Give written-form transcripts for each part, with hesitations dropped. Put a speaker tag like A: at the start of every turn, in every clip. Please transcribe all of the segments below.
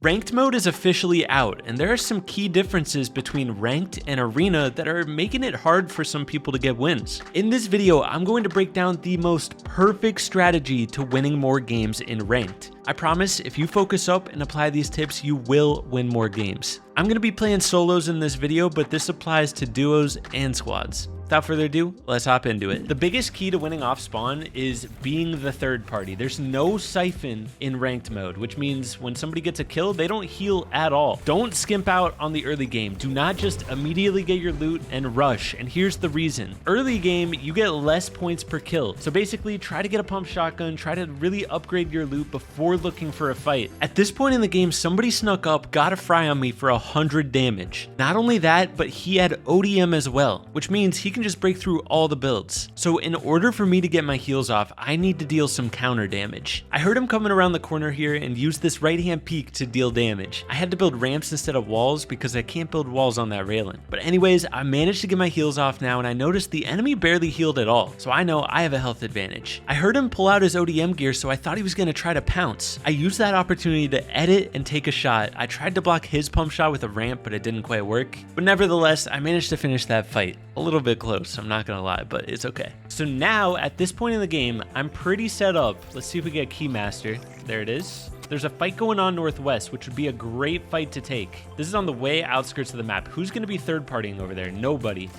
A: Ranked mode is officially out, and there are some key differences between ranked and arena that are making it hard for some people to get wins. In this video, I'm going to break down the most perfect strategy to winning more games in ranked. I promise if you focus up and apply these tips, you will win more games. I'm going to be playing solos in this video, but this applies to duos and squads. Without further ado, let's hop into it. The biggest key to winning off spawn is being the third party. There's no siphon in ranked mode, which means when somebody gets a kill, they don't heal at all. Don't skimp out on the early game. Do not just immediately get your loot and rush. And here's the reason. Early game, you get less points per kill. So basically, try to get a pump shotgun, try to really upgrade your loot before looking for a fight. At this point in the game, somebody snuck up, got a fry on me for 100 damage. Not only that, but he had ODM as well, which means he can just break through all the builds. So in order for me to get my heals off, I need to deal some counter damage. I heard him coming around the corner here and use this right hand peek to deal damage. I had to build ramps instead of walls because I can't build walls on that railing. But anyways, I managed to get my heals off now, and I noticed the enemy barely healed at all. So I know I have a health advantage. I heard him pull out his ODM gear, so I thought he was going to try to pounce. I used that opportunity to edit and take a shot. I tried to block his pump shot with a ramp, but it didn't quite work. But nevertheless, I managed to finish that fight. A little bit close, I'm not gonna lie, but it's okay. So now, at this point in the game, I'm pretty set up. Let's see if we get Keymaster. There it is. There's a fight going on northwest, which would be a great fight to take. This is on the way outskirts of the map. Who's gonna be third partying over there? Nobody.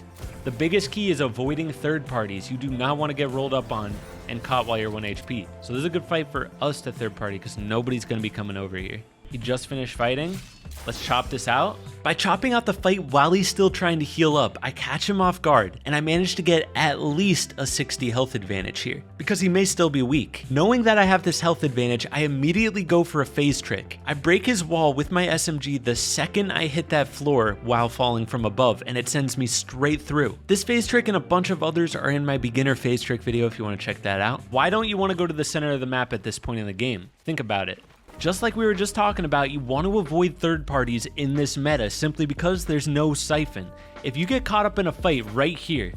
A: The biggest key is avoiding third parties. You do not want to get rolled up on and caught while you're 1 HP. So this is a good fight for us to third party because nobody's gonna be coming over here. He just finished fighting. Let's chop this out. By chopping out the fight while he's still trying to heal up, I catch him off guard, and I managed to get at least a 60 health advantage here, because he may still be weak. Knowing that I have this health advantage, I immediately go for a phase trick. I break his wall with my SMG the second I hit that floor while falling from above, and it sends me straight through. This phase trick and a bunch of others are in my beginner phase trick video if you want to check that out. Why don't you want to go to the center of the map at this point in the game? Think about it. Just like we were just talking about, you want to avoid third parties in this meta simply because there's no siphon. If you get caught up in a fight right here,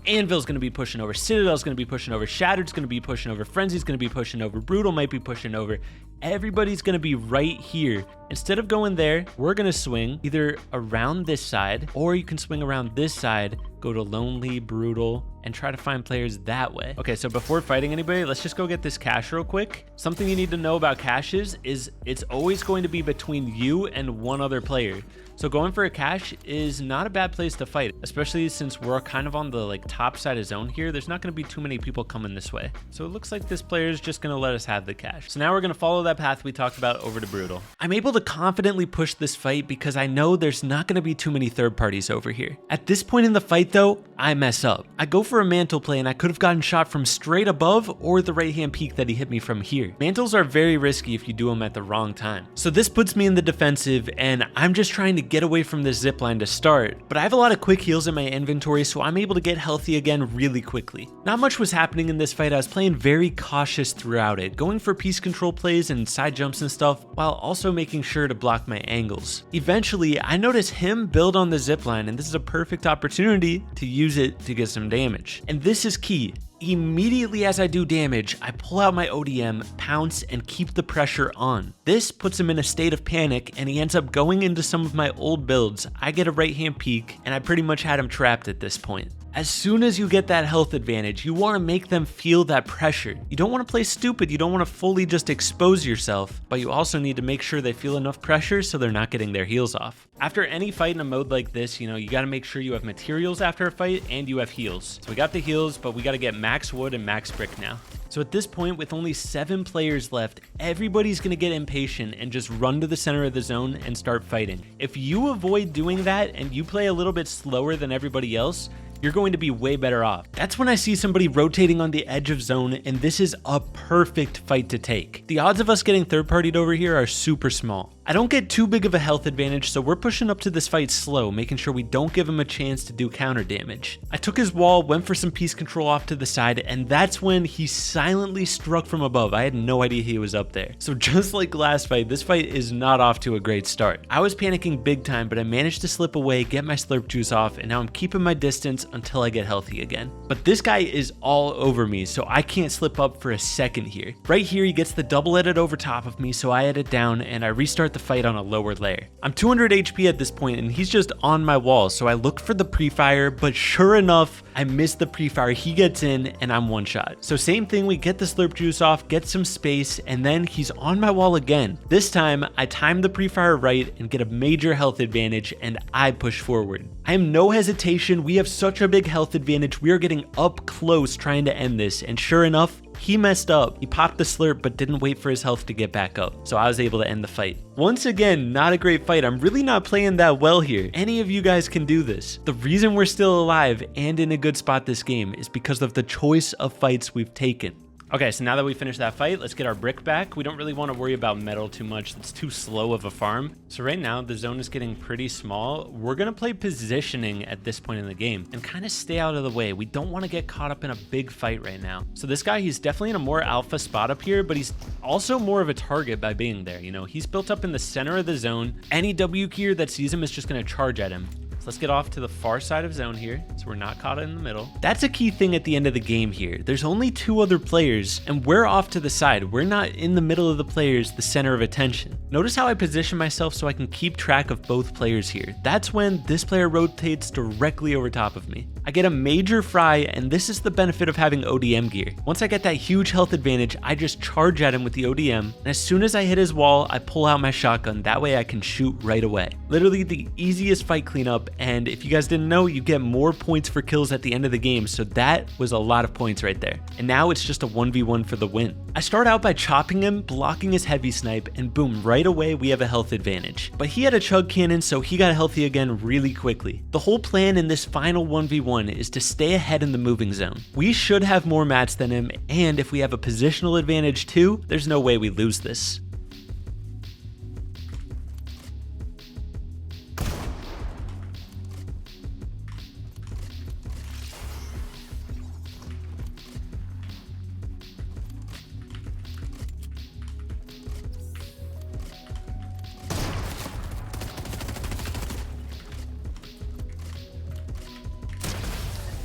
A: Anvil's going to be pushing over, Citadel's going to be pushing over, Shattered's going to be pushing over, Frenzy's going to be pushing over, Brutal might be pushing over. Everybody's going to be right here. Instead of going there, we're going to swing either around this side, or you can swing around this side, go to Lonely, Brutal, and try to find players that way. Okay, so before fighting anybody, let's just go get this cache real quick. Something you need to know about caches is it's always going to be between you and one other player. So going for a cache is not a bad place to fight, especially since we're kind of on the top side of zone here. There's not going to be too many people coming this way. So it looks like this player is just going to let us have the cache. So now we're going to follow that path we talked about over to Brutal. I'm able to confidently push this fight because I know there's not going to be too many third parties over here. At this point in the fight though, I mess up. I go for a mantle play and I could have gotten shot from straight above or the right hand peak that he hit me from here. Mantles are very risky if you do them at the wrong time. So this puts me in the defensive and I'm just trying to get away from this zipline to start, but I have a lot of quick heals in my inventory, so I'm able to get healthy again really quickly. Not much was happening in this fight. I was playing very cautious throughout it, going for piece control plays and side jumps and stuff, while also making sure to block my angles. Eventually, I notice him build on the zipline, and this is a perfect opportunity to use it to get some damage. And this is key. Immediately as I do damage, I pull out my ODM, pounce, and keep the pressure on. This puts him in a state of panic, and he ends up going into some of my old builds. I get a right hand peek, and I pretty much had him trapped at this point. As soon as you get that health advantage, you want to make them feel that pressure. You don't want to play stupid, you don't want to fully just expose yourself, but you also need to make sure they feel enough pressure so they're not getting their heals off. After any fight in a mode like this, you got to make sure you have materials after a fight and you have heals. So we got the heals, but we got to get max wood and max brick now. So at this point, with only 7 players left, everybody's going to get impatient and just run to the center of the zone and start fighting. If you avoid doing that and you play a little bit slower than everybody else, you're going to be way better off. That's when I see somebody rotating on the edge of zone, and this is a perfect fight to take. The odds of us getting third-partied over here are super small. I don't get too big of a health advantage, so we're pushing up to this fight slow, making sure we don't give him a chance to do counter damage. I took his wall, went for some piece control off to the side, and that's when he silently struck from above. I had no idea he was up there. So just like last fight, this fight is not off to a great start. I was panicking big time, but I managed to slip away, get my slurp juice off, and now I'm keeping my distance, until I get healthy again. But this guy is all over me, so I can't slip up for a second here. Right here, he gets the double edit over top of me, so I edit down and I restart the fight on a lower layer. I'm 200 HP at this point and he's just on my wall, so I look for the pre-fire, but sure enough, I miss the pre-fire. He gets in and I'm one shot. So same thing, we get the slurp juice off, get some space, and then he's on my wall again. This time, I time the pre-fire right and get a major health advantage, and I push forward. I have no hesitation. We have such a big health advantage. We are getting up close trying to end this, and sure enough, he messed up. He popped the slurp but didn't wait for his health to get back up, so I was able to end the fight. Once again, not a great fight. I'm really not playing that well here. Any of you guys can do this. The reason we're still alive and in a good spot this game is because of the choice of fights we've taken. Okay, so now that we finished that fight, let's get our brick back. We don't really want to worry about metal too much. It's too slow of a farm. So right now, the zone is getting pretty small. We're going to play positioning at this point in the game and kind of stay out of the way. We don't want to get caught up in a big fight right now. So this guy, he's definitely in a more alpha spot up here, but he's also more of a target by being there. You know, he's built up in the center of the zone. Any W keyer that sees him is just going to charge at him. Let's get off to the far side of zone here, so we're not caught in the middle. That's a key thing at the end of the game here. There's only 2 other players, and we're off to the side. We're not in the middle of the players, the center of attention. Notice how I position myself so I can keep track of both players here. That's when this player rotates directly over top of me. I get a major fry, and this is the benefit of having ODM gear. Once I get that huge health advantage, I just charge at him with the ODM, and as soon as I hit his wall, I pull out my shotgun. That way I can shoot right away. Literally the easiest fight cleanup, and if you guys didn't know, you get more points for kills at the end of the game, so that was a lot of points right there. And now it's just a 1v1 for the win. I start out by chopping him, blocking his heavy snipe, and boom, right away we have a health advantage. But he had a chug cannon, so he got healthy again really quickly. The whole plan in this final 1v1 is to stay ahead in the moving zone. We should have more mats than him, and if we have a positional advantage too, there's no way we lose this.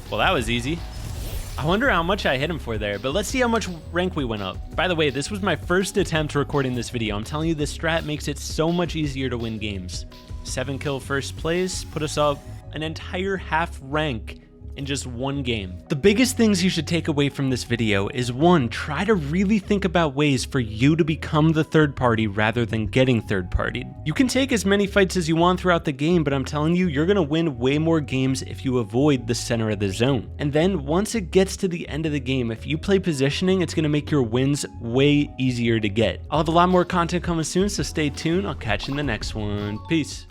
A: Well, that was easy. I wonder how much I hit him for there, but let's see how much rank we went up. By the way, this was my first attempt recording this video. I'm telling you, this strat makes it so much easier to win games. 7 kill first place, put us up an entire half rank in just 1 game. The biggest things you should take away from this video is 1, try to really think about ways for you to become the third party rather than getting third partied. You can take as many fights as you want throughout the game, but I'm telling you, you're gonna win way more games if you avoid the center of the zone. And then once it gets to the end of the game, if you play positioning, it's gonna make your wins way easier to get. I'll have a lot more content coming soon, so stay tuned. I'll catch you in the next one. Peace.